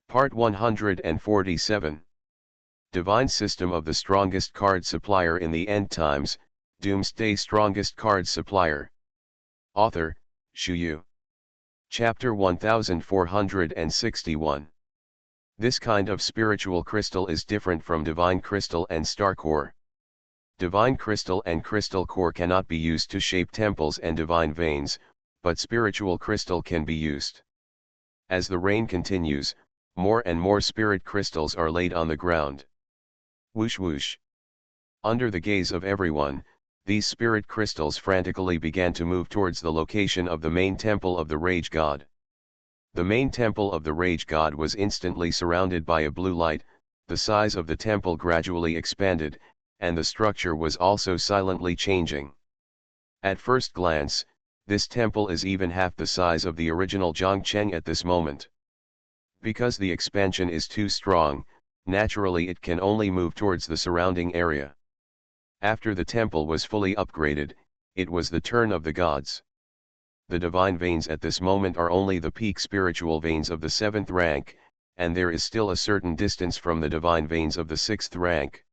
Part 147. Divine System of the Strongest Card Supplier in the End Times, Doomsday Strongest Card Supplier. Author, Shu. Chapter 1461. This kind of spiritual crystal is different from divine crystal and star core. Divine crystal and crystal core cannot be used to shape temples and divine veins, but spiritual crystal can be used. As the rain continues, more and more spirit crystals are laid on the ground. Whoosh whoosh. Under the gaze of everyone, these spirit crystals frantically began to move towards the location of the main temple of the Rage God. The main temple of the Rage God was instantly surrounded by a blue light, the size of the temple gradually expanded, and the structure was also silently changing. At first glance, this temple is even half the size of the original Zhongcheng at this moment. Because the expansion is too strong, naturally it can only move towards the surrounding area. After the temple was fully upgraded, it was the turn of the gods. The divine veins at this moment are only the peak spiritual veins of the 7th rank, and there is still a certain distance from the divine veins of the 6th rank.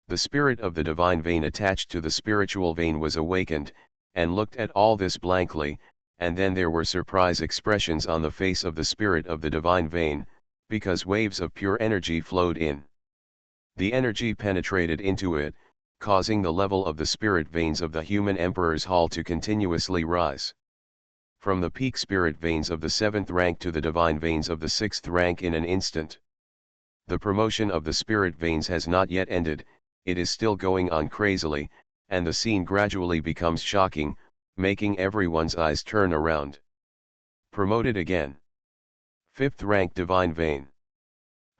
The spirit of the divine vein attached to the spiritual vein was awakened, and looked at all this blankly, and then there were surprise expressions on the face of the spirit of the divine vein, because waves of pure energy flowed in. The energy penetrated into it, causing the level of the spirit veins of the human emperor's hall to continuously rise. From the peak spirit veins of the 7th rank to the divine veins of the 6th rank in an instant. The promotion of the spirit veins has not yet ended, it is still going on crazily, and the scene gradually becomes shocking, making everyone's eyes turn around. Promoted again. 5th rank divine vein.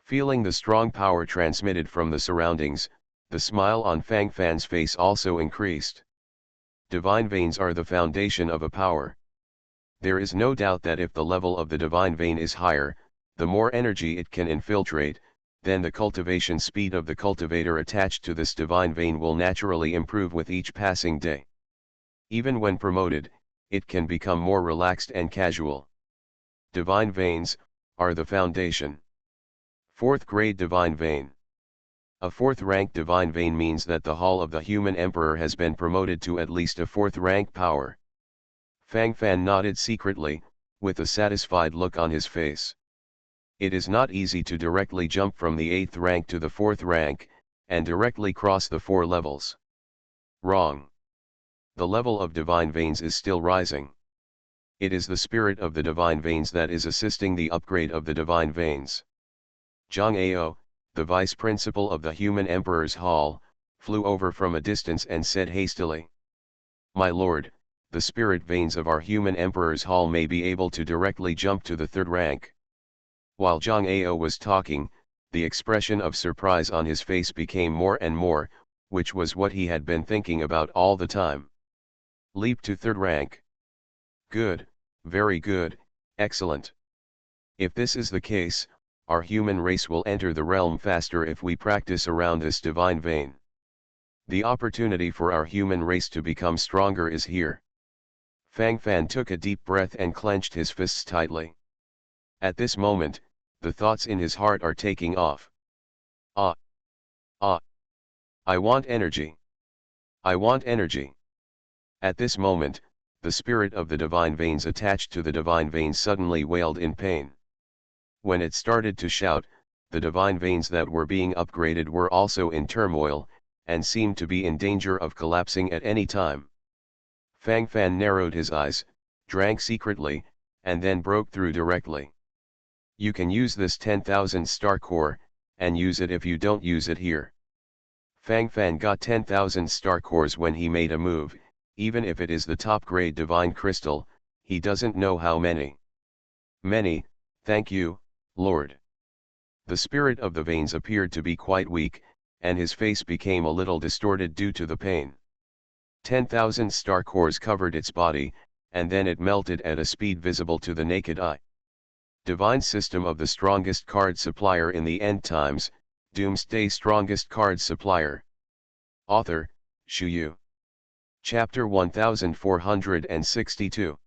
Feeling the strong power transmitted from the surroundings, the smile on Fang Fan's face also increased. Divine veins are the foundation of a power. There is no doubt that if the level of the divine vein is higher, the more energy it can infiltrate, then the cultivation speed of the cultivator attached to this divine vein will naturally improve with each passing day. Even when promoted, it can become more relaxed and casual. Divine veins are the foundation. 4th grade divine vein. A 4th rank divine vein means that the hall of the human emperor has been promoted to at least a 4th rank power. Fang Fan nodded secretly, with a satisfied look on his face. It is not easy to directly jump from the 8th rank to the 4th rank, and directly cross the 4 levels. Wrong. The level of divine veins is still rising. It is the spirit of the divine veins that is assisting the upgrade of the divine veins. Zhang Ao, the vice principal of the human emperor's hall, flew over from a distance and said hastily, "My lord, the spirit veins of our human emperor's hall may be able to directly jump to the 3rd rank." While Zhang Ao was talking, the expression of surprise on his face became more and more, which was what he had been thinking about all the time. Leap to 3rd rank. Good, very good, excellent. If this is the case, our human race will enter the realm faster if we practice around this divine vein. The opportunity for our human race to become stronger is here. Fang Fan took a deep breath and clenched his fists tightly. At this moment, the thoughts in his heart are taking off. Ah! Ah! I want energy. I want energy. At this moment, the spirit of the divine veins attached to the divine veins suddenly wailed in pain. When it started to shout, the divine veins that were being upgraded were also in turmoil, and seemed to be in danger of collapsing at any time. Fang Fan narrowed his eyes, drank secretly, and then broke through directly. You can use this 10,000 star core, and use it if you don't use it here. Fang Fan got 10,000 star cores when he made a move, even if it is the top grade divine crystal, he doesn't know how many. Many, thank you, Lord. The spirit of the veins appeared to be quite weak, and his face became a little distorted due to the pain. 10,000 star cores covered its body, and then it melted at a speed visible to the naked eye. Divine System of the Strongest Card Supplier in the End Times, Doomsday Strongest Card Supplier. Author, Shu. Chapter 1462.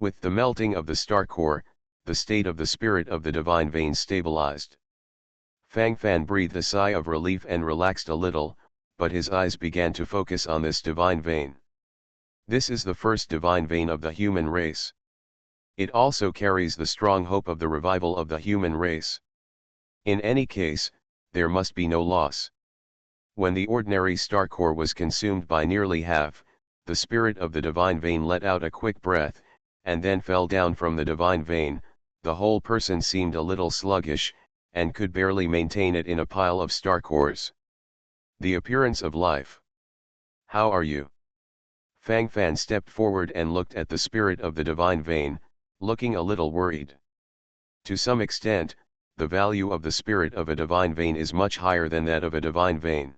With the melting of the star core, the state of the spirit of the divine vein stabilized. Fang Fan breathed a sigh of relief and relaxed a little, but his eyes began to focus on this divine vein. This is the first divine vein of the human race. It also carries the strong hope of the revival of the human race. In any case, there must be no loss. When the ordinary star core was consumed by nearly half, the spirit of the divine vein let out a quick breath, and then fell down from the divine vein. The whole person seemed a little sluggish, and could barely maintain it in a pile of star cores. The appearance of life. How are you? Fang Fan stepped forward and looked at the spirit of the divine vein, looking a little worried. To some extent, the value of the spirit of a divine vein is much higher than that of a divine vein.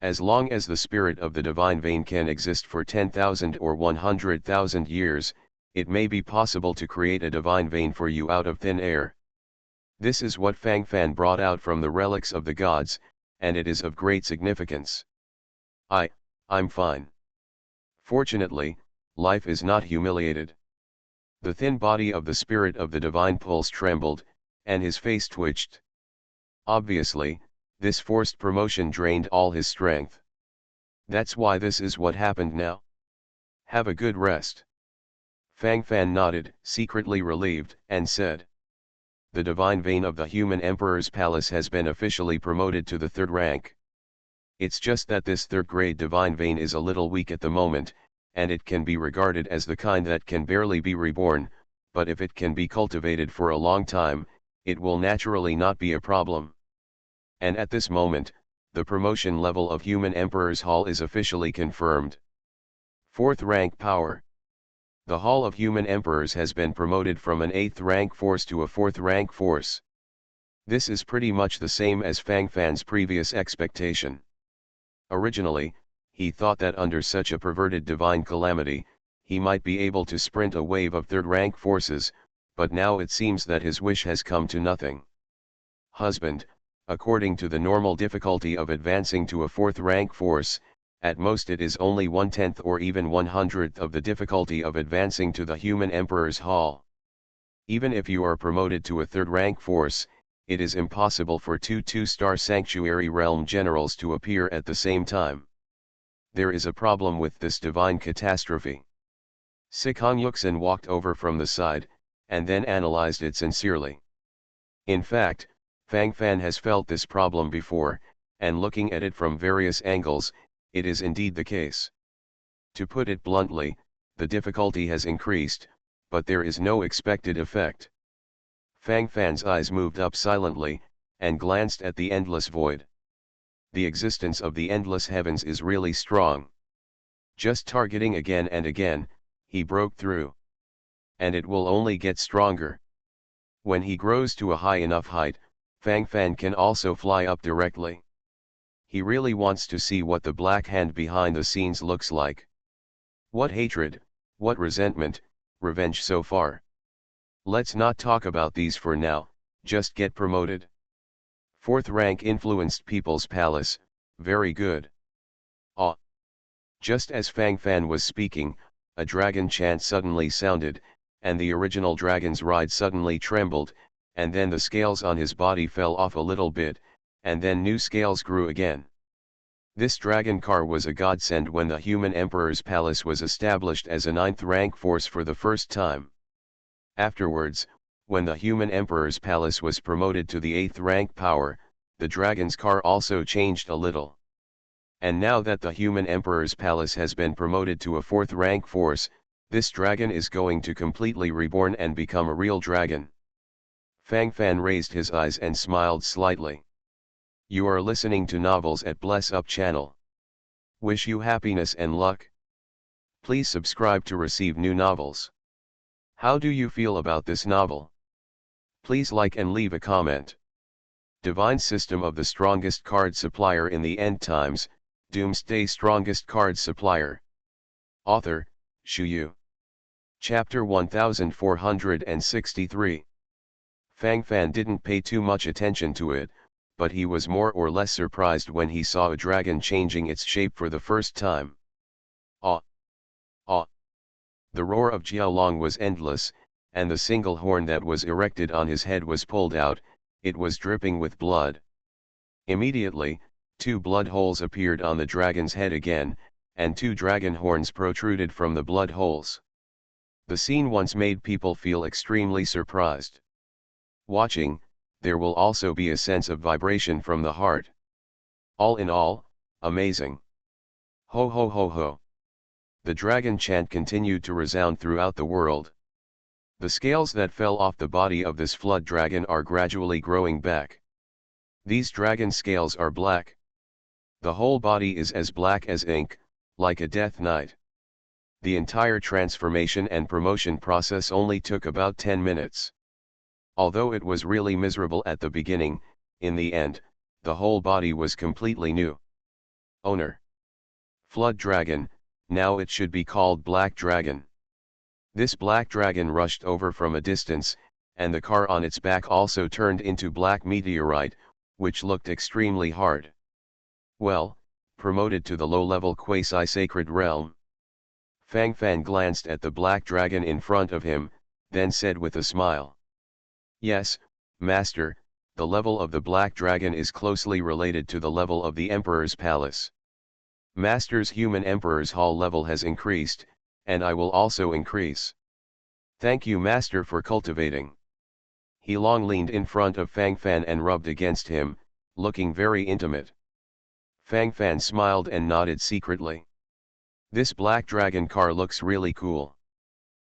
As long as the spirit of the divine vein can exist for 10,000 or 100,000 years, it may be possible to create a divine vein for you out of thin air. This is what Fang Fan brought out from the relics of the gods, and it is of great significance. I'm fine. Fortunately, life is not humiliated. The thin body of the spirit of the divine pulse trembled, and his face twitched. Obviously, this forced promotion drained all his strength. That's why this is what happened now. Have a good rest. Fang Fan nodded, secretly relieved, and said, "The divine vein of the human emperor's palace has been officially promoted to the 3rd rank. It's just that this 3rd grade divine vein is a little weak at the moment, and it can be regarded as the kind that can barely be reborn, but if it can be cultivated for a long time, it will naturally not be a problem. And at this moment, the promotion level of Human Emperor's Hall is officially confirmed. 4th rank power. The Hall of Human Emperors has been promoted from an 8th rank force to a 4th rank force. This is pretty much the same as Fang Fan's previous expectation. Originally, he thought that under such a perverted divine calamity, he might be able to sprint a wave of 3rd rank forces, but now it seems that his wish has come to nothing. Husband, according to the normal difficulty of advancing to a 4th rank force, at most it is only 1/10 or even 1/100th of the difficulty of advancing to the Human Emperor's Hall. Even if you are promoted to a 3rd rank force, it is impossible for 2 2-star Sanctuary Realm generals to appear at the same time. There is a problem with this divine catastrophe. Sikong Yuxin walked over from the side, and then analyzed it sincerely. In fact, Fang Fan has felt this problem before, and looking at it from various angles, it is indeed the case. To put it bluntly, the difficulty has increased, but there is no expected effect. Fang Fan's eyes moved up silently, and glanced at the endless void. The existence of the endless heavens is really strong. Just targeting again and again, he broke through. And it will only get stronger. When he grows to a high enough height, Fang Fan can also fly up directly. He really wants to see what the black hand behind the scenes looks like. What hatred, what resentment, revenge so far. Let's not talk about these for now, just get promoted. 4th rank influenced People's Palace, very good. Ah! Just as Fang Fan was speaking, a dragon chant suddenly sounded, and the original dragon's ride suddenly trembled, and then the scales on his body fell off a little bit, and then new scales grew again. This dragon car was a godsend when the Human Emperor's Palace was established as a 9th rank force for the first time. Afterwards, when the Human Emperor's Palace was promoted to the 8th rank power, the dragon's car also changed a little. And now that the Human Emperor's Palace has been promoted to a 4th rank force, this dragon is going to completely reborn and become a real dragon. Fang Fan raised his eyes and smiled slightly. You are listening to Novels at Bless Up channel. Wish you happiness and luck. Please subscribe to receive new novels. How do you feel about this novel? Please like and leave a comment. Divine System of the Strongest Card Supplier in the End Times, Doomsday Strongest Card Supplier. Author, Shu Yu. Chapter 1463. Fang Fan didn't pay too much attention to it, but he was more or less surprised when he saw a dragon changing its shape for the first time. Ah! Ah! The roar of Jiaolong was endless, and the single horn that was erected on his head was pulled out, it was dripping with blood. Immediately, 2 blood holes appeared on the dragon's head again, and 2 dragon horns protruded from the blood holes. The scene once made people feel extremely surprised. Watching, there will also be a sense of vibration from the heart. All in all, amazing. Ho ho ho ho. The dragon chant continued to resound throughout the world. The scales that fell off the body of this flood dragon are gradually growing back. These dragon scales are black. The whole body is as black as ink, like a death knight. The entire transformation and promotion process only took about 10 minutes. Although it was really miserable at the beginning, in the end, the whole body was completely new. Owner. Flood dragon, now it should be called Black Dragon. This black dragon rushed over from a distance, and the car on its back also turned into black meteorite, which looked extremely hard. Well, promoted to the low-level quasi-sacred realm. Fang Fan glanced at the black dragon in front of him, then said with a smile. Yes, Master, the level of the black dragon is closely related to the level of the Emperor's palace. Master's human Emperor's hall level has increased, and I will also increase. Thank you Master for cultivating. He long leaned in front of Fang Fan and rubbed against him, looking very intimate. Fang Fan smiled and nodded secretly. This black dragon car looks really cool.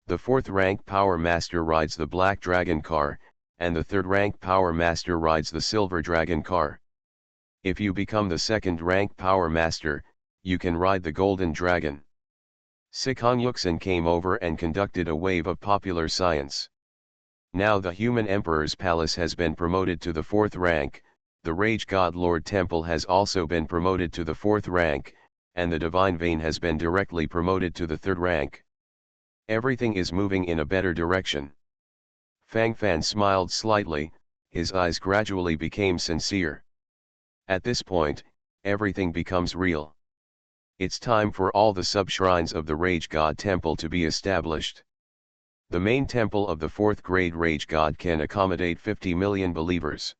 The 4th rank Power Master rides the black dragon car, and the 3rd rank Power Master rides the silver dragon car. If you become the 2nd rank Power Master, you can ride the golden dragon. Sikong Yuxin came over and conducted a wave of popular science. Now the human Emperor's palace has been promoted to the 4th rank, the Rage God Lord Temple has also been promoted to the 4th rank, and the Divine Vein has been directly promoted to the 3rd rank. Everything is moving in a better direction. Fang Fan smiled slightly, his eyes gradually became sincere. At this point, everything becomes real. It's time for all the sub-shrines of the Rage God Temple to be established. The main temple of the 4th grade Rage God can accommodate 50 million believers.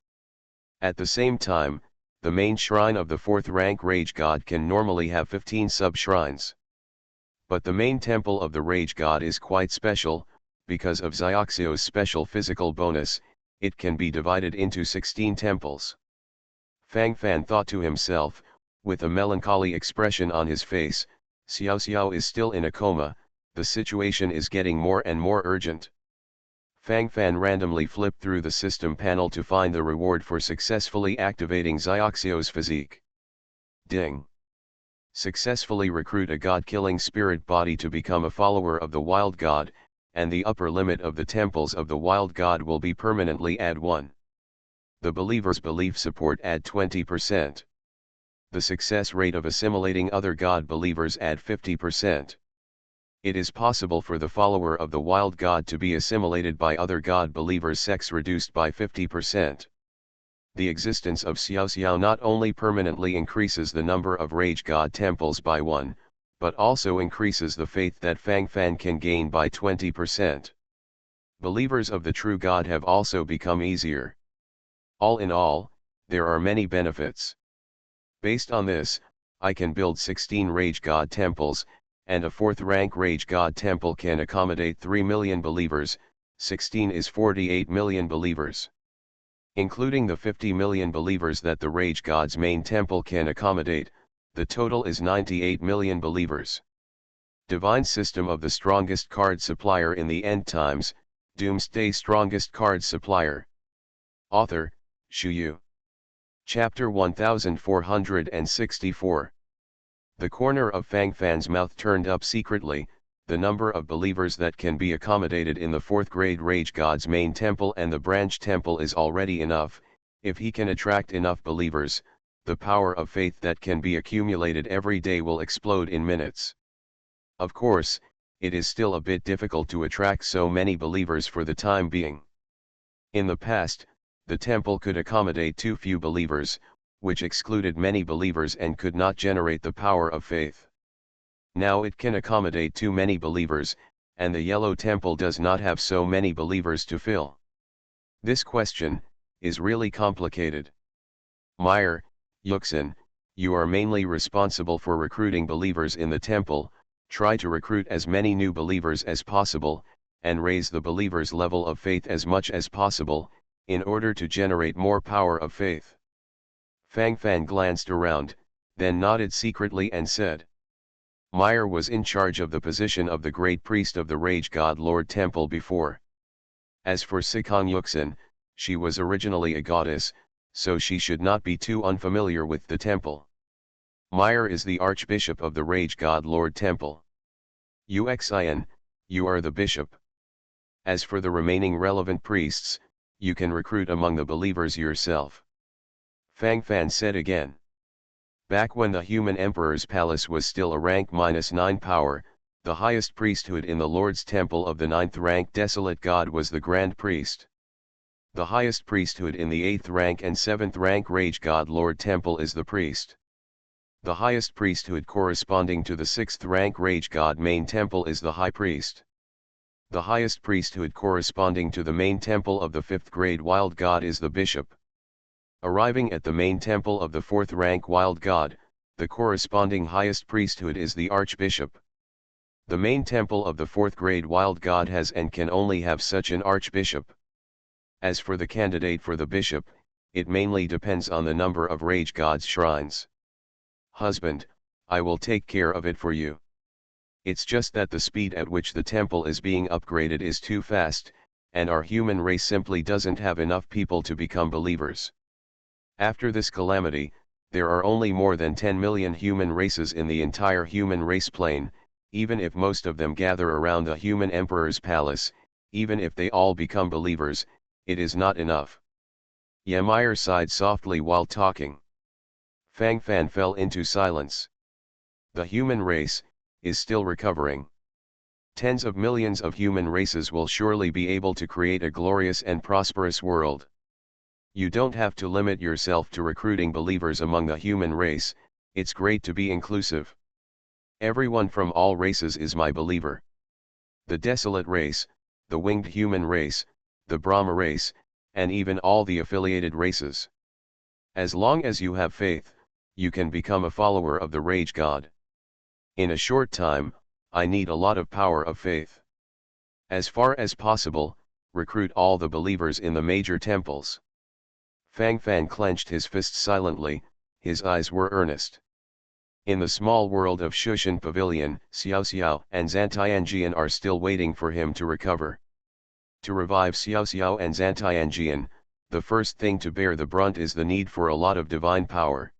At the same time, the main shrine of the 4th rank Rage God can normally have 15 sub-shrines. But the main temple of the Rage God is quite special, because of Xiaoxio's special physical bonus, it can be divided into 16 temples. Fang Fan thought to himself, with a melancholy expression on his face, Xiao Xiao is still in a coma, the situation is getting more and more urgent. Fang Fan randomly flipped through the system panel to find the reward for successfully activating Xiaoxio's physique. Ding! Successfully recruit a god-killing spirit body to become a follower of the Wild God, and the upper limit of the temples of the Wild God will be permanently add 1. The believer's belief support add 20%. The success rate of assimilating other God believers add 50%. It is possible for the follower of the Wild God to be assimilated by other God believers, sex reduced by 50%. The existence of Xiao Xiao not only permanently increases the number of Rage God temples by 1, but also increases the faith that Fang Fan can gain by 20%. Believers of the true God have also become easier. All in all, there are many benefits. Based on this, I can build 16 Rage God temples, and a 4th rank Rage God temple can accommodate 3 million believers, 16 is 48 million believers. Including the 50 million believers that the Rage God's main temple can accommodate, the total is 98 million believers. Divine System of the Strongest Card Supplier in the End Times, Doomsday Strongest Card Supplier. Author, Shu Yu. Chapter 1464. The corner of Fang Fan's mouth turned up secretly. The number of believers that can be accommodated in the 4th grade Rage God's main temple and the branch temple is already enough. If he can attract enough believers, the power of faith that can be accumulated every day will explode in minutes. Of course, it is still a bit difficult to attract so many believers for the time being. In the past, the temple could accommodate too few believers, which excluded many believers and could not generate the power of faith. Now it can accommodate too many believers, and the yellow temple does not have so many believers to fill? This question is really complicated. Meyer, Yuxin, you are mainly responsible for recruiting believers in the temple. Try to recruit as many new believers as possible, and raise the believers' level of faith as much as possible, in order to generate more power of faith. Fang Fan glanced around, then nodded secretly and said. Meyer was in charge of the position of the great priest of the Rage God Lord Temple before. As for Sikong Yuxin, she was originally a goddess, so she should not be too unfamiliar with the temple. Meyer is the Archbishop of the Rage God Lord Temple. Uxian, you are the bishop. As for the remaining relevant priests, you can recruit among the believers yourself. Fang Fan said again. Back when the human emperor's palace was still a rank -9 power, the highest priesthood in the Lord's temple of the 9th rank desolate god was the Grand Priest. The highest priesthood in the 8th rank and 7th rank Rage God Lord temple is the priest. The highest priesthood corresponding to the 6th rank Rage God main temple is the high priest. The highest priesthood corresponding to the main temple of the 5th grade wild god is the bishop. Arriving at the main temple of the 4th rank wild god, the corresponding highest priesthood is the archbishop. The main temple of the 4th grade wild god has and can only have such an archbishop. As for the candidate for the bishop, it mainly depends on the number of Rage God's shrines. Husband, I will take care of it for you. It's just that the speed at which the temple is being upgraded is too fast, and our human race simply doesn't have enough people to become believers. After this calamity, there are only more than 10 million human races in the entire human race plane. Even if most of them gather around the human emperor's palace, even if they all become believers, it is not enough. Meyer sighed softly while talking. Fang Fan fell into silence. The human race is still recovering. Tens of millions of human races will surely be able to create a glorious and prosperous world. You don't have to limit yourself to recruiting believers among the human race. It's great to be inclusive. Everyone from all races is my believer. The desolate race, the winged human race, the Brahma race, and even all the affiliated races. As long as you have faith, you can become a follower of the Rage God. In a short time, I need a lot of power of faith. As far as possible, recruit all the believers in the major temples. Fang Fan clenched his fists silently, his eyes were earnest. In the small world of Shushan Pavilion, Xiao Xiao and Zantianjian are still waiting for him to recover. To revive Xiao Xiao and Zantianjian, the first thing to bear the brunt is the need for a lot of divine power.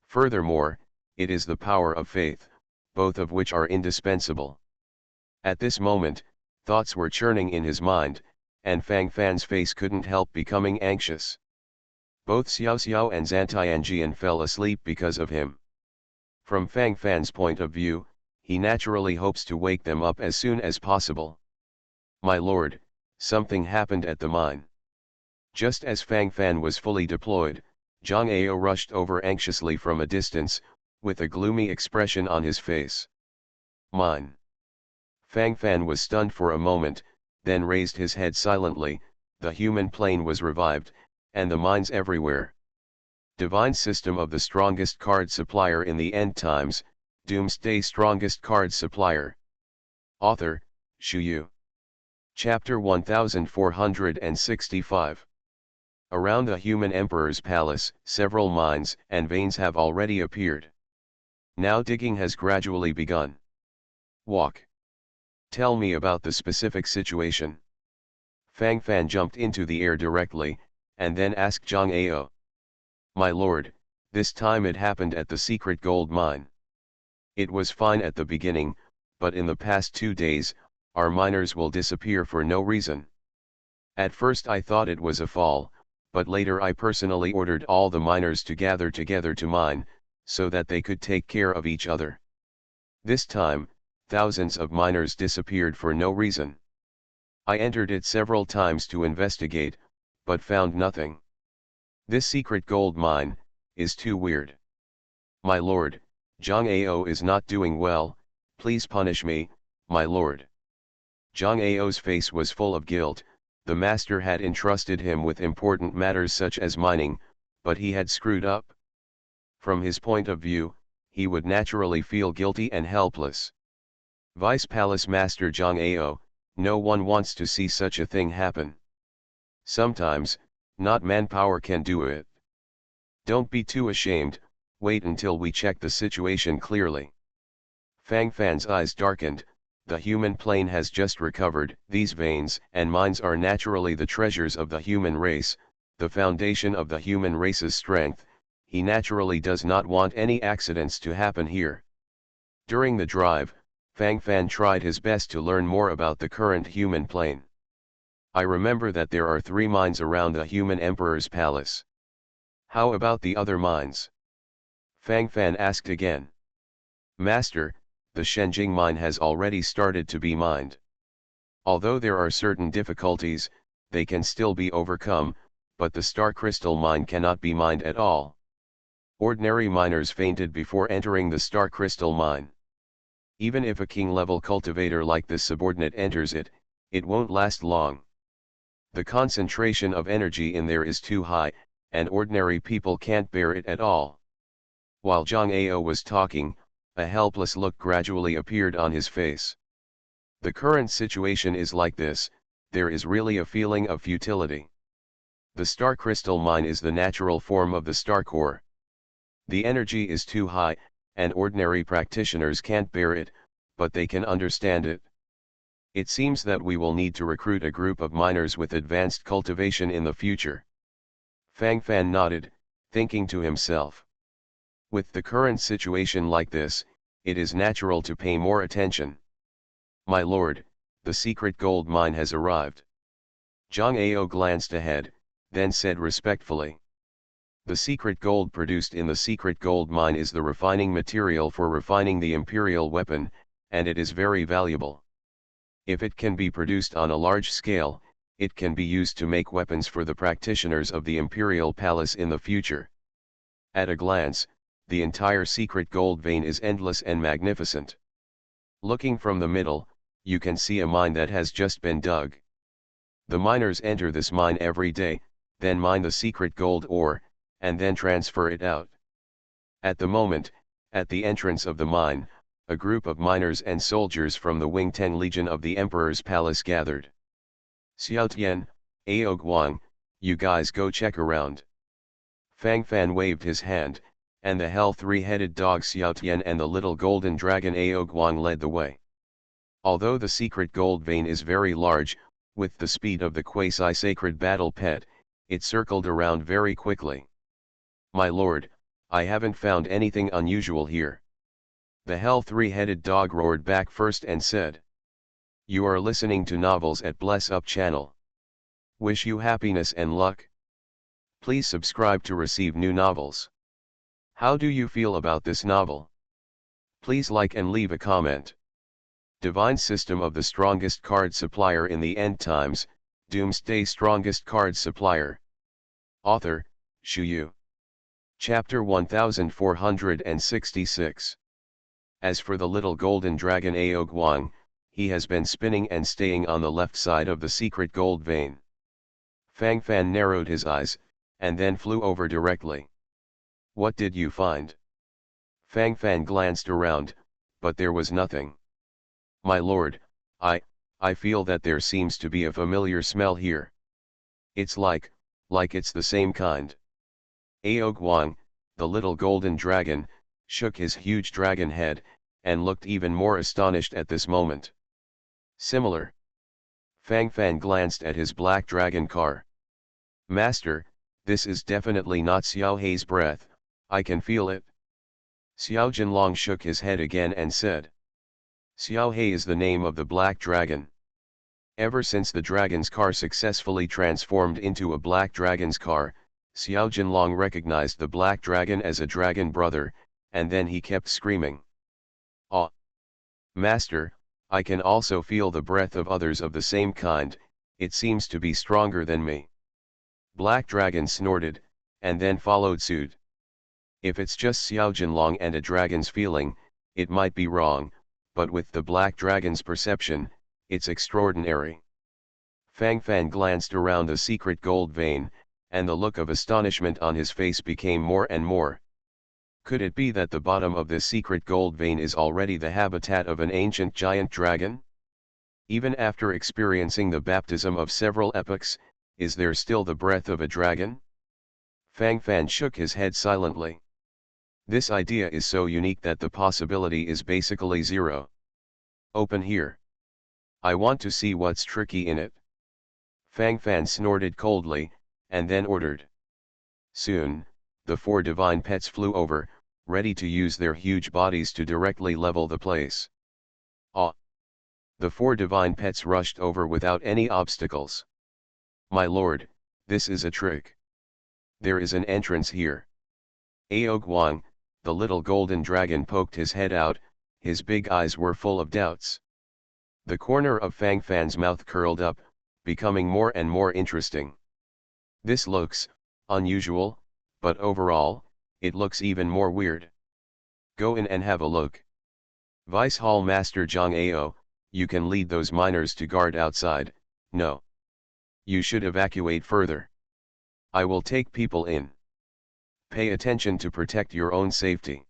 Furthermore, it is the power of faith, both of which are indispensable. At this moment, thoughts were churning in his mind, and Fang Fan's face couldn't help becoming anxious. Both Xiao Xiao and Zantianjian fell asleep because of him. From Fang Fan's point of view, he naturally hopes to wake them up as soon as possible. My lord, something happened at the mine. Just as Fang Fan was fully deployed, Zhang Ao rushed over anxiously from a distance, with a gloomy expression on his face. Mine. Fang Fan was stunned for a moment, then raised his head silently. The human plane was revived, and the mines everywhere. Divine system of the strongest card supplier in the end times, Doomsday strongest card supplier. Author, Shu Yu. Chapter 1465. Around the human emperor's palace, several mines and veins have already appeared. Now digging has gradually begun. Walk. Tell me about the specific situation. Fang Fan jumped into the air directly, and then asked Zhang Ao. My lord, this time it happened at the secret gold mine. It was fine at the beginning, but in the past 2 days, our miners will disappear for no reason. At first I thought it was a fall, but later I personally ordered all the miners to gather together to mine, so that they could take care of each other. This time, thousands of miners disappeared for no reason. I entered it several times to investigate, but found nothing. This secret gold mine is too weird. My lord, Zhang Ao is not doing well, please punish me, my lord. Zhang Ao's face was full of guilt. The master had entrusted him with important matters such as mining, but he had screwed up. From his point of view, he would naturally feel guilty and helpless. Vice Palace Master Zhang Ao, no one wants to see such a thing happen. Sometimes, not manpower can do it. Don't be too ashamed, wait until we check the situation clearly. Fang Fan's eyes darkened. The human plane has just recovered. These veins and mines are naturally the treasures of the human race, the foundation of the human race's strength. He naturally does not want any accidents to happen here. During the drive, Fang Fan tried his best to learn more about the current human plane. I remember that there are 3 mines around the human emperor's palace. How about the other mines? Fang Fan asked again. Master, the Shenjing mine has already started to be mined. Although there are certain difficulties, they can still be overcome, but the star crystal mine cannot be mined at all. Ordinary miners fainted before entering the star crystal mine. Even if a king-level cultivator like this subordinate enters it, it won't last long. The concentration of energy in there is too high, and ordinary people can't bear it at all. While Zhang Ao was talking, a helpless look gradually appeared on his face. The current situation is like this, there is really a feeling of futility. The star crystal mine is the natural form of the star core. The energy is too high, and ordinary practitioners can't bear it, but they can understand it. It seems that we will need to recruit a group of miners with advanced cultivation in the future. Fang Fan nodded, thinking to himself. With the current situation like this, it is natural to pay more attention. My lord, the secret gold mine has arrived. Zhang Ao glanced ahead, then said respectfully. The secret gold produced in the secret gold mine is the refining material for refining the imperial weapon, and it is very valuable. If it can be produced on a large scale, it can be used to make weapons for the practitioners of the imperial palace in the future. At a glance, the entire secret gold vein is endless and magnificent. Looking from the middle, you can see a mine that has just been dug. The miners enter this mine every day, then mine the secret gold ore, and then transfer it out. At the moment, at the entrance of the mine, a group of miners and soldiers from the Wingteng Legion of the Emperor's Palace gathered. Xiao Tian, Ao Guang, you guys go check around. Fang Fan waved his hand, and the hell 3-headed dog Xiao Tian and the little golden dragon Ao Guang led the way. Although the secret gold vein is very large, with the speed of the quasi-sacred battle pet, it circled around very quickly. My lord, I haven't found anything unusual here. The hell 3-headed dog roared back first and said. You are listening to novels at Bless Up channel. Wish you happiness and luck. Please subscribe to receive new novels. How do you feel about this novel? Please like and leave a comment. Divine System of the Strongest Card Supplier in the End Times, Doomsday Strongest Card Supplier. Author, Shu Yu. Chapter 1466. As for the little golden dragon Ao Guang, he has been spinning and staying on the left side of the secret gold vein. Fang Fan narrowed his eyes, and then flew over directly. What did you find? Fang Fan glanced around, but there was nothing. My lord, I feel that there seems to be a familiar smell here. It's like it's the same kind. Ao Guang, the little golden dragon, shook his huge dragon head, and looked even more astonished at this moment. Similar. Fang Fan glanced at his black dragon car. Master, this is definitely not Xiao Hei's breath, I can feel it. Xiao Jinlong shook his head again and said. Xiao Hei is the name of the black dragon. Ever since the dragon's car successfully transformed into a black dragon's car, Xiao Jinlong recognized the black dragon as a dragon brother, and then he kept screaming. Ah! Master, I can also feel the breath of others of the same kind, it seems to be stronger than me. Black Dragon snorted, and then followed suit. If it's just Xiao Jinlong and a dragon's feeling, it might be wrong, but with the Black Dragon's perception, It's extraordinary. Fang Fan glanced around the secret gold vein, and the look of astonishment on his face became more and more. Could it be that the bottom of this secret gold vein is already the habitat of an ancient giant dragon? Even after experiencing the baptism of several epochs, is there still the breath of a dragon? Fang Fan shook his head silently. This idea is so unique that the possibility is basically zero. Open here. I want to see what's tricky in it. Fang Fan snorted coldly, and then ordered. Soon, the 4 divine pets flew over, ready to use their huge bodies to directly level the place. Ah! The 4 divine pets rushed over without any obstacles. My lord, this is a trick. There is an entrance here. Ao Guang, the little golden dragon, poked his head out, his big eyes were full of doubts. The corner of Fang Fan's mouth curled up, becoming more and more interesting. This looks unusual, but overall, it looks even more weird. Go in and have a look. Vice Hall Master Zhang Ao, you can lead those miners to guard outside. No. You should evacuate further. I will take people in. Pay attention to protect your own safety.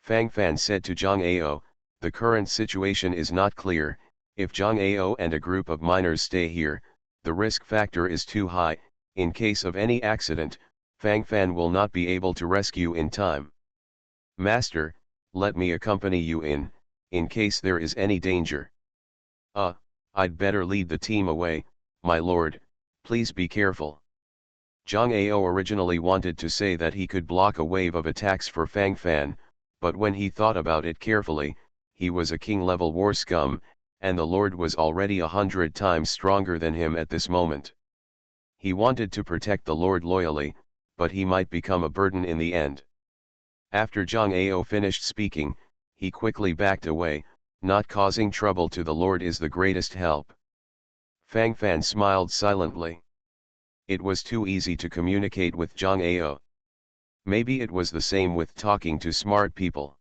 Fang Fan said to Zhang Ao, the current situation is not clear. If Zhang Ao and a group of miners stay here, the risk factor is too high. In case of any accident, Fang Fan will not be able to rescue in time. Master, let me accompany you in case there is any danger. I'd better lead the team away, my lord, please be careful. Zhang Ao originally wanted to say that he could block a wave of attacks for Fang Fan, but when he thought about it carefully, he was a king-level war scum, and the lord was already 100 times stronger than him at this moment. He wanted to protect the lord loyally, but he might become a burden in the end. After Zhang Ao finished speaking, he quickly backed away. Not causing trouble to the lord is the greatest help. Fang Fan smiled silently. It was too easy to communicate with Zhang Ao. Maybe it was the same with talking to smart people.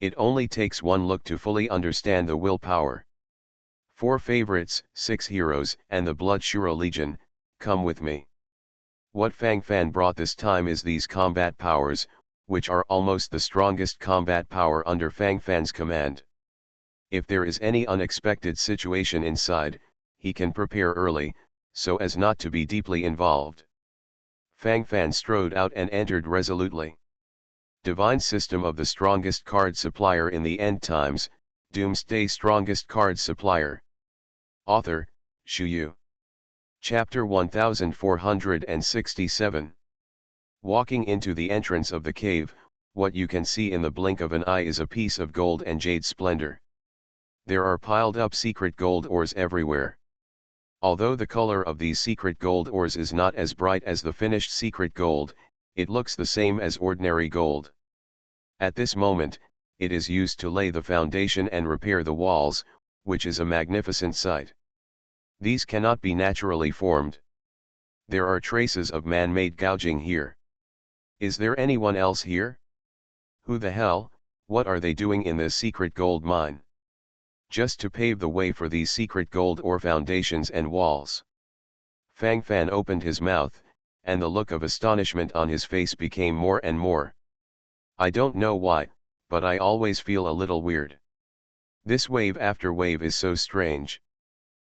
It only takes one look to fully understand the willpower. 4 favorites, 6 heroes, and the Blood Shuro Legion, come with me. What Fang Fan brought this time is these combat powers, which are almost the strongest combat power under Fang Fan's command. If there is any unexpected situation inside, he can prepare early, so as not to be deeply involved. Fang Fan strode out and entered resolutely. Divine System of the Strongest Card Supplier in the End Times, Doomsday Strongest Card Supplier. Author, Shu Yu. Chapter 1467. Walking into the entrance of the cave, what you can see in the blink of an eye is a piece of gold and jade splendor. There are piled up secret gold ores everywhere. Although the color of these secret gold ores is not as bright as the finished secret gold, it looks the same as ordinary gold. At this moment, it is used to lay the foundation and repair the walls, which is a magnificent sight. These cannot be naturally formed. There are traces of man-made gouging here. Is there anyone else here? Who the hell, what are they doing in this secret gold mine? Just to pave the way for these secret gold ore foundations and walls. Fang Fan opened his mouth, and the look of astonishment on his face became more and more. I don't know why, but I always feel a little weird. This wave after wave is so strange.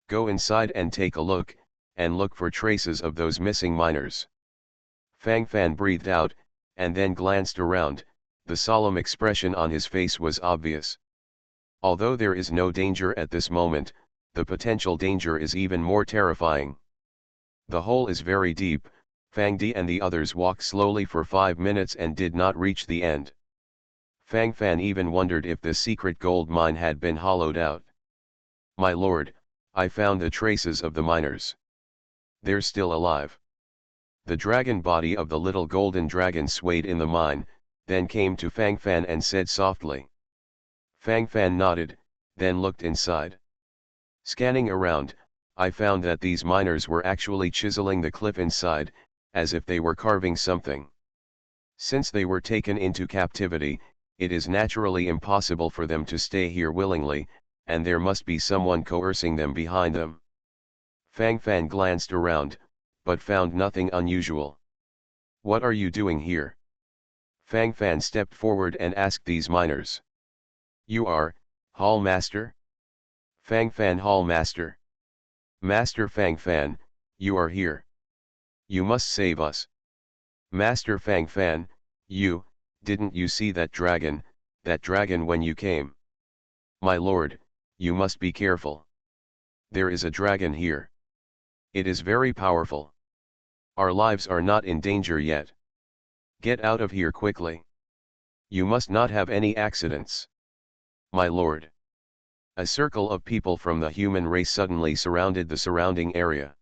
Go inside and take a look, and look for traces of those missing miners. Fang Fan breathed out, and then glanced around. The solemn expression on his face was obvious. Although there is no danger at this moment, the potential danger is even more terrifying. The hole is very deep. Fang Di and the others walked slowly for 5 minutes and did not reach the end. Fang Fan even wondered if the secret gold mine had been hollowed out. My lord, I found the traces of the miners. They're still alive. The dragon body of the little golden dragon swayed in the mine, then came to Fang Fan and said softly. Fang Fan nodded, then looked inside. Scanning around, I found that these miners were actually chiseling the cliff inside, as if they were carving something. Since they were taken into captivity, it is naturally impossible for them to stay here willingly, and there must be someone coercing them behind them. Fang Fan glanced around, but found nothing unusual. What are you doing here? Fang Fan stepped forward and asked these miners. You are, Hall Master? Fang Fan Hall Master. Master Fang Fan, you are here. You must save us. Master Fang Fan, didn't you see that dragon when you came? My lord, you must be careful. There is a dragon here. It is very powerful. Our lives are not in danger yet. Get out of here quickly. You must not have any accidents. My lord. A circle of people from the human race suddenly surrounded the surrounding area.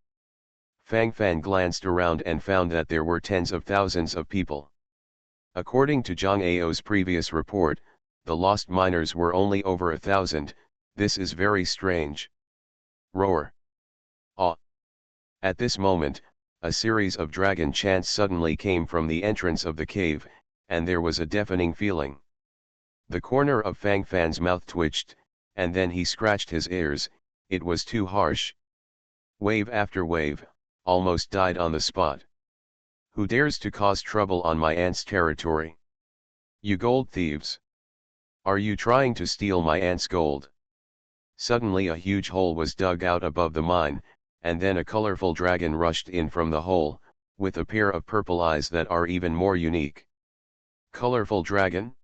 Fang Fan glanced around and found that there were tens of thousands of people. According to Zhang Ao's previous report, the lost miners were only over 1,000, this is very strange. Roar. Ah. At this moment, a series of dragon chants suddenly came from the entrance of the cave, and there was a deafening feeling. The corner of Fang Fan's mouth twitched, and then he scratched his ears, it was too harsh. Wave after wave, almost died on the spot. Who dares to cause trouble on my aunt's territory? You gold thieves! Are you trying to steal my aunt's gold? Suddenly a huge hole was dug out above the mine, and then a colorful dragon rushed in from the hole, with a pair of purple eyes that are even more unique. Colorful dragon?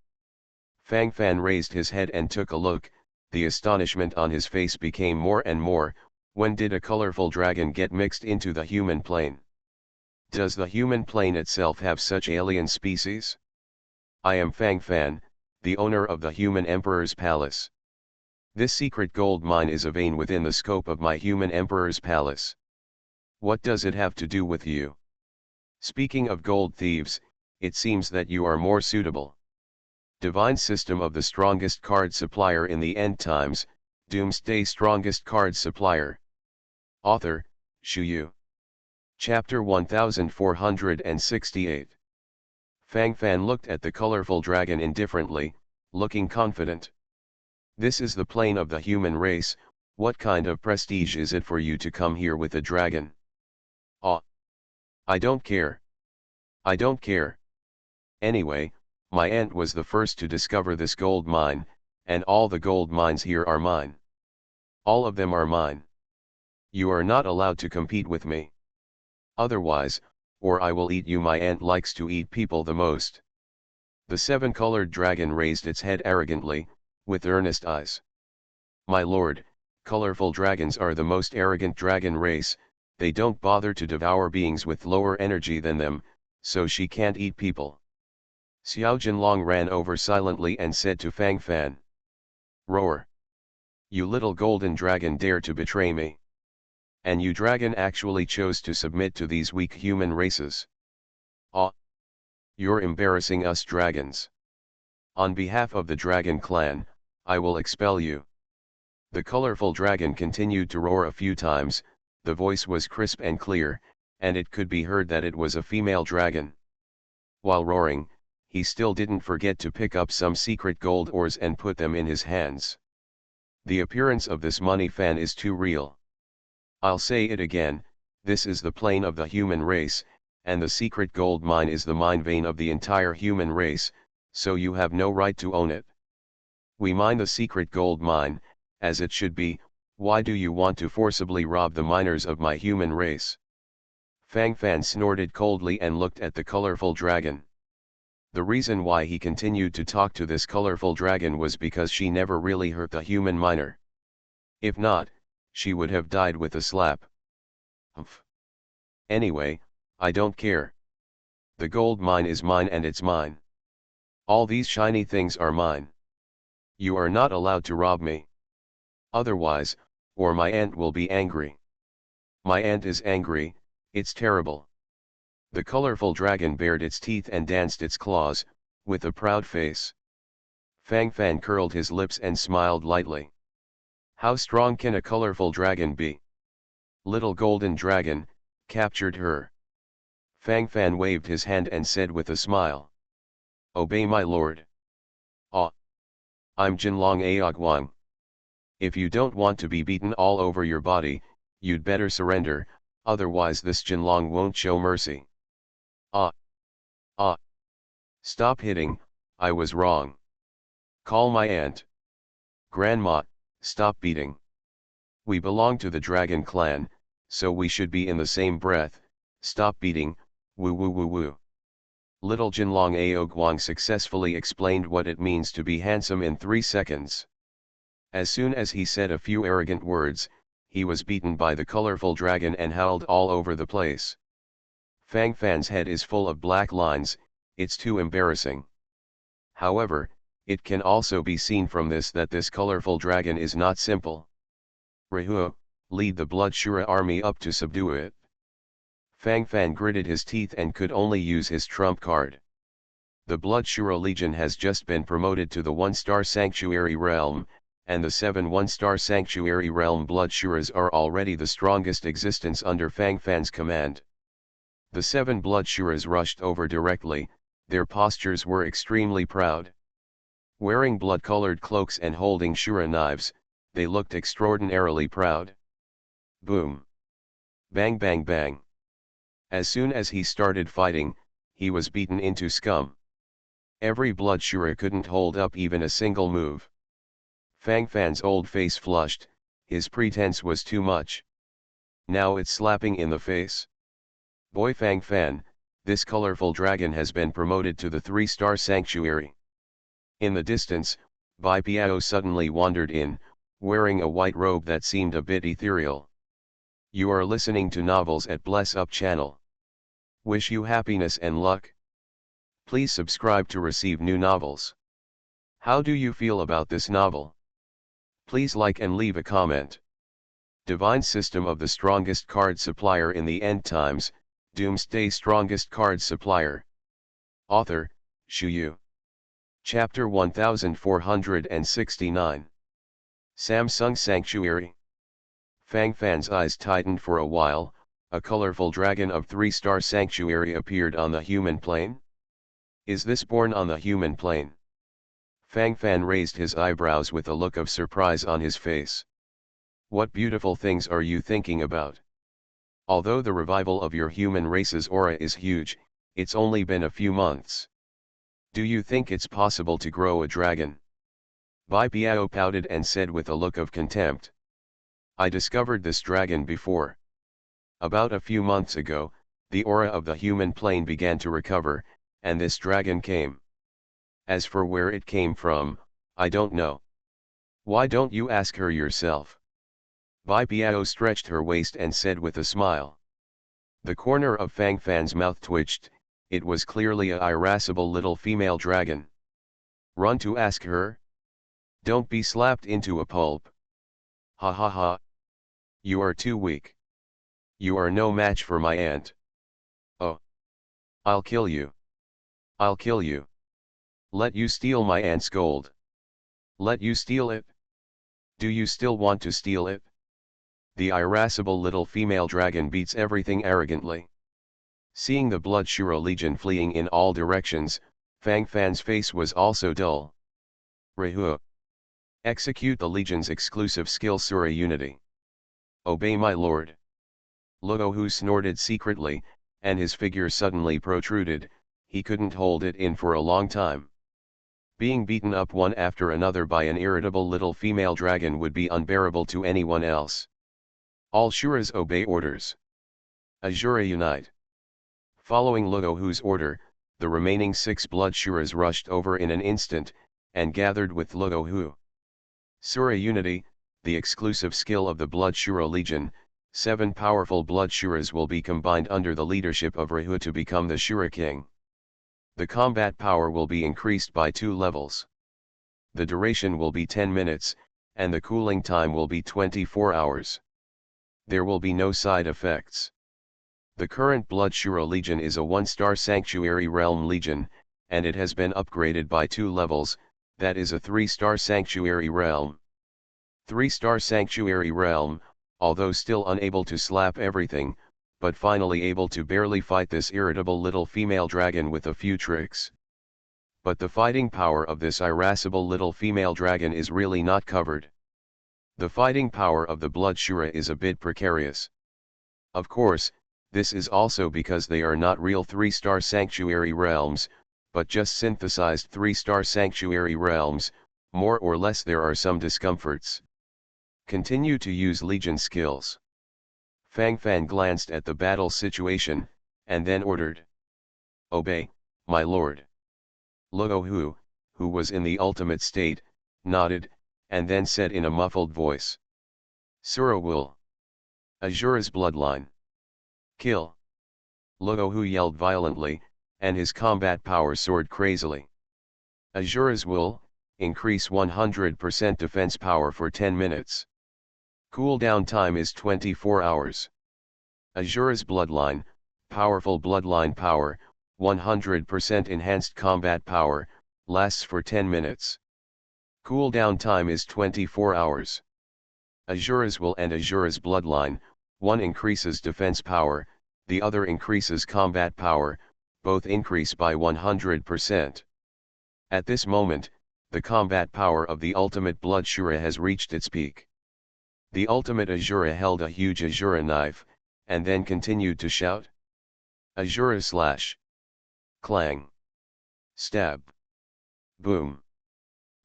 Fang Fan raised his head and took a look, the astonishment on his face became more and more. When did a colorful dragon get mixed into the human plane? Does the human plane itself have such alien species? I am Fang Fan, the owner of the human emperor's palace. This secret gold mine is a vein within the scope of my human emperor's palace. What does it have to do with you? Speaking of gold thieves, it seems that you are more suitable. Divine system of the strongest card supplier in the end times, Doomsday strongest card supplier. Author, Shu Yu. Chapter 1468. Fang Fan looked at the colorful dragon indifferently, looking confident. This is the plane of the human race, what kind of prestige is it for you to come here with a dragon? Ah! I don't care. I don't care. Anyway, my aunt was the first to discover this gold mine, and all the gold mines here are mine. All of them are mine. You are not allowed to compete with me. Otherwise, or I will eat you. My aunt likes to eat people the most. The seven-colored dragon raised its head arrogantly, with earnest eyes. My lord, colorful dragons are the most arrogant dragon race, they don't bother to devour beings with lower energy than them, so she can't eat people. Xiao Jinlong ran over silently and said to Fang Fan. Roar! You little golden dragon dare to betray me. And you dragon actually chose to submit to these weak human races. Ah! You're embarrassing us dragons. On behalf of the dragon clan, I will expel you. The colorful dragon continued to roar a few times, the voice was crisp and clear, and it could be heard that it was a female dragon. While roaring, he still didn't forget to pick up some secret gold ores and put them in his hands. The appearance of this money fan is too real. I'll say it again, this is the plane of the human race, and the secret gold mine is the mine vein of the entire human race, so you have no right to own it. We mine the secret gold mine, as it should be, why do you want to forcibly rob the miners of my human race? Fang Fan snorted coldly and looked at the colorful dragon. The reason why he continued to talk to this colorful dragon was because she never really hurt the human miner. If not, she would have died with a slap. Humph. Anyway, I don't care. The gold mine is mine and it's mine. All these shiny things are mine. You are not allowed to rob me. Otherwise, or my aunt will be angry. My aunt is angry, it's terrible. The colorful dragon bared its teeth and danced its claws, with a proud face. Fang Fan curled his lips and smiled lightly. How strong can a colorful dragon be? Little golden dragon, captured her. Fang Fan waved his hand and said with a smile. Obey my lord. Ah! I'm Jinlong Aogwang. If you don't want to be beaten all over your body, you'd better surrender, otherwise this Jinlong won't show mercy. Ah! Ah! Stop hitting, I was wrong. Call my aunt. Grandma, stop beating. We belong to the dragon clan, so we should be in the same breath, stop beating, woo woo woo woo. Little Jinlong Aoguang successfully explained what it means to be handsome in 3 seconds. As soon as he said a few arrogant words, he was beaten by the colorful dragon and howled all over the place. Fang Fan's head is full of black lines, it's too embarrassing. However, it can also be seen from this that this colorful dragon is not simple. Rihua, lead the Blood Shura army up to subdue it. Fang Fan gritted his teeth and could only use his trump card. The Blood Shura Legion has just been promoted to the 1-star Sanctuary Realm, and the 7 1-star Sanctuary Realm Blood Shuras are already the strongest existence under Fang Fan's command. The 7 Blood Shuras rushed over directly, their postures were extremely proud. Wearing blood-colored cloaks and holding Shura knives, they looked extraordinarily proud. Boom! Bang bang bang! As soon as he started fighting, he was beaten into scum. Every Blood Shura couldn't hold up even a single move. Fang Fan's old face flushed, his pretense was too much. Now it's slapping in the face. Boy Fang Fan, this colorful dragon has been promoted to the 3-star sanctuary. In the distance, Bai Piao suddenly wandered in, wearing a white robe that seemed a bit ethereal. You are listening to Novels at Bless Up channel. Wish you happiness and luck. Please subscribe to receive new novels. How do you feel about this novel? Please like and leave a comment. Divine System of the Strongest Card Supplier in the End Times, Doomsday Strongest Card Supplier. Author, Shu Yu. Chapter 1469. Samsung Sanctuary. Fang Fan's eyes tightened for a while, a colorful dragon of 3-star sanctuary appeared on the human plane. Is this born on the human plane? Fang Fan raised his eyebrows with a look of surprise on his face. What beautiful things are you thinking about? Although the revival of your human race's aura is huge, it's only been a few months. Do you think it's possible to grow a dragon? Bai Piao pouted and said with a look of contempt. I discovered this dragon before. About a few months ago, the aura of the human plane began to recover, and this dragon came. As for where it came from, I don't know. Why don't you ask her yourself? Bai Piao stretched her waist and said with a smile. The corner of Fang Fan's mouth twitched, it was clearly a irascible little female dragon. Run to ask her? Don't be slapped into a pulp. Ha ha ha. You are too weak. You are no match for my aunt. Oh. I'll kill you. I'll kill you. Let you steal my aunt's gold. Let you steal it? Do you still want to steal it? The irascible little female dragon beats everything arrogantly. Seeing the Blood Shura Legion fleeing in all directions, Fang Fan's face was also dull. Rihua. Execute the Legion's exclusive skill Sura Unity. Obey my lord. Luo Hu snorted secretly, and his figure suddenly protruded, he couldn't hold it in for a long time. Being beaten up one after another by an irritable little female dragon would be unbearable to anyone else. All Shuras obey orders. Azura unite. Following Luo Hu's order, the remaining 6 Blood Shuras rushed over in an instant, and gathered with Luo Hu. Sura Unity, the exclusive skill of the Blood Shura Legion, 7 powerful Blood Shuras will be combined under the leadership of Rihua to become the Shura King. The combat power will be increased by 2 levels. The duration will be 10 minutes, and the cooling time will be 24 hours. There will be no side effects. The current Blood Shura Legion is a 1-star Sanctuary Realm Legion, and it has been upgraded by 2 levels, that is a 3-star Sanctuary Realm. 3-star Sanctuary Realm, although still unable to slap everything, but finally able to barely fight this irritable little female dragon with a few tricks. But the fighting power of this irascible little female dragon is really not covered. The fighting power of the Blood Shura is a bit precarious. Of course, this is also because they are not real 3-star sanctuary realms, but just synthesized 3-star sanctuary realms. More or less there are some discomforts. Continue to use Legion skills. Fang Fan glanced at the battle situation, and then ordered. Obey, my lord. Luo Hu, who was in the ultimate state, nodded, and then said in a muffled voice. Sura will. Azura's bloodline. Kill. Luo Hu yelled violently, and his combat power soared crazily. Azura's will, increase 100% defense power for 10 minutes. Cooldown time is 24 hours. Azura's bloodline, powerful bloodline power, 100% enhanced combat power, lasts for 10 minutes. Cooldown time is 24 hours. Azura's will and Azura's bloodline, one increases defense power, the other increases combat power, both increase by 100%. At this moment, the combat power of the ultimate Blood Shura has reached its peak. The ultimate Azura held a huge Azura knife, and then continued to shout. Azura slash. Clang. Stab. Boom.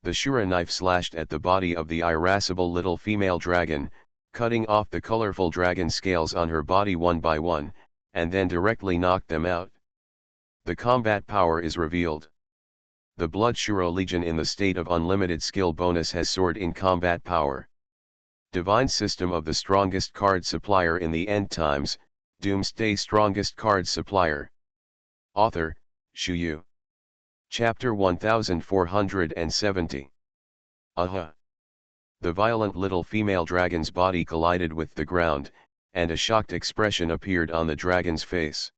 The Shura knife slashed at the body of the irascible little female dragon, cutting off the colorful dragon scales on her body one by one, and then directly knocked them out. The combat power is revealed. The Blood Shura Legion in the state of unlimited skill bonus has soared in combat power. Divine System of the strongest card supplier in the end times, Doomsday strongest card supplier. Author, Shu Yu. Chapter 1470. Aha! The violent little female dragon's body collided with the ground, and a shocked expression appeared on the dragon's face.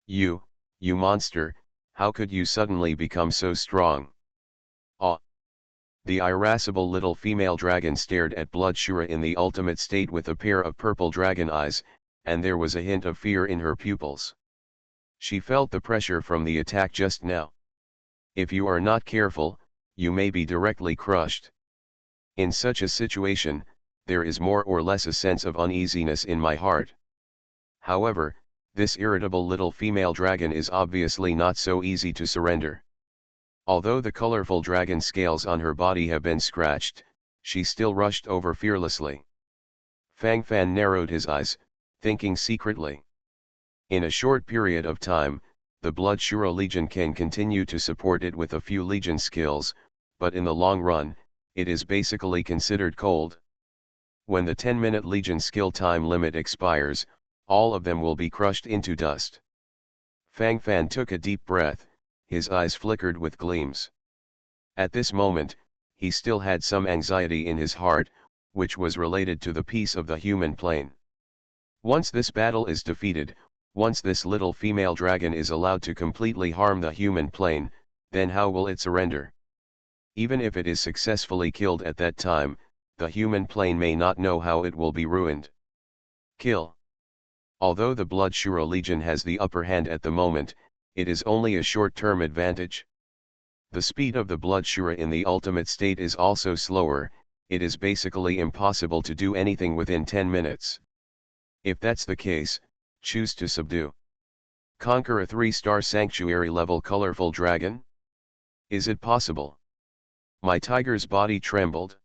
You monster, how could you suddenly become so strong? Ah! The irascible little female dragon stared at Blood Shura in the ultimate state with a pair of purple dragon eyes, and there was a hint of fear in her pupils. She felt the pressure from the attack just now. If you are not careful, you may be directly crushed. In such a situation, there is more or less a sense of uneasiness in my heart. However, this irritable little female dragon is obviously not so easy to surrender. Although the colorful dragon scales on her body have been scratched, she still rushed over fearlessly. Fang Fan narrowed his eyes, thinking secretly. In a short period of time, the Blood Shura Legion can continue to support it with a few Legion skills, but in the long run, it is basically considered cold. When the 10-minute Legion skill time limit expires, all of them will be crushed into dust. Fang Fan took a deep breath, his eyes flickered with gleams. At this moment, he still had some anxiety in his heart, which was related to the peace of the human plane. Once this battle is defeated, once this little female dragon is allowed to completely harm the human plane, then how will it surrender? Even if it is successfully killed at that time, the human plane may not know how it will be ruined. Kill. Although the Blood Shura Legion has the upper hand at the moment, it is only a short-term advantage. The speed of the Blood Shura in the ultimate state is also slower, it is basically impossible to do anything within 10 minutes. If that's the case, choose to subdue. Conquer a 3-star sanctuary level colorful dragon? Is it possible? My tiger's body trembled.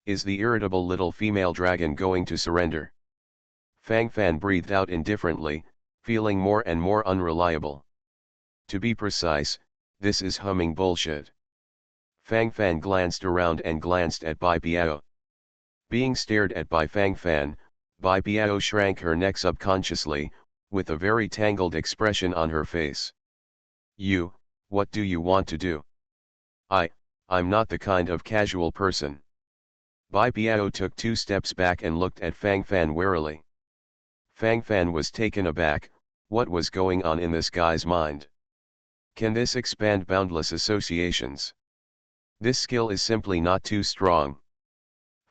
Is the irritable little female dragon going to surrender? Fang Fan breathed out indifferently, feeling more and more unreliable. To be precise, this is humming bullshit. Fang Fan glanced around and glanced at Bai Biao. Being stared at by Fang Fan, Bai Biao shrank her neck subconsciously, with a very tangled expression on her face. You, what do you want to do? I'm not the kind of casual person. Bai Biao took 2 steps back and looked at Fang Fan warily. Fang Fan was taken aback, what was going on in this guy's mind? Can this expand boundless associations? This skill is simply not too strong.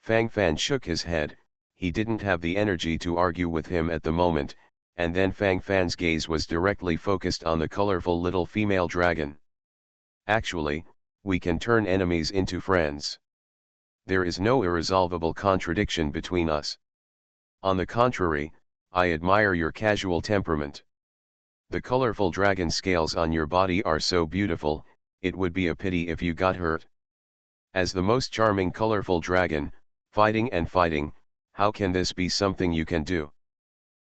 Fang Fan shook his head, he didn't have the energy to argue with him at the moment, and then Fang Fan's gaze was directly focused on the colorful little female dragon. Actually, we can turn enemies into friends. There is no irresolvable contradiction between us. On the contrary, I admire your casual temperament. The colorful dragon scales on your body are so beautiful, it would be a pity if you got hurt. As the most charming colorful dragon, fighting and fighting, how can this be something you can do?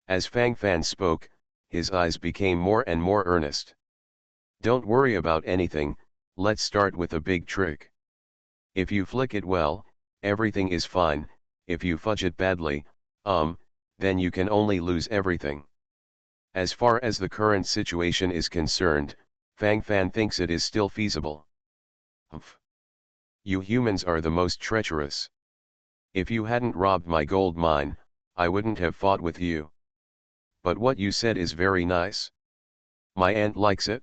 As Fang Fan spoke, his eyes became more and more earnest. Don't worry about anything, let's start with a big trick. If you flick it well, everything is fine, if you fudge it badly, then you can only lose everything. As far as the current situation is concerned, Fang Fan thinks it is still feasible. Humph. You humans are the most treacherous. If you hadn't robbed my gold mine, I wouldn't have fought with you. But what you said is very nice. My aunt likes it.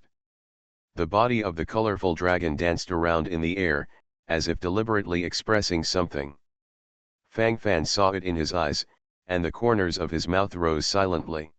The body of the colorful dragon danced around in the air, as if deliberately expressing something. Fang Fan saw it in his eyes, and the corners of his mouth rose silently.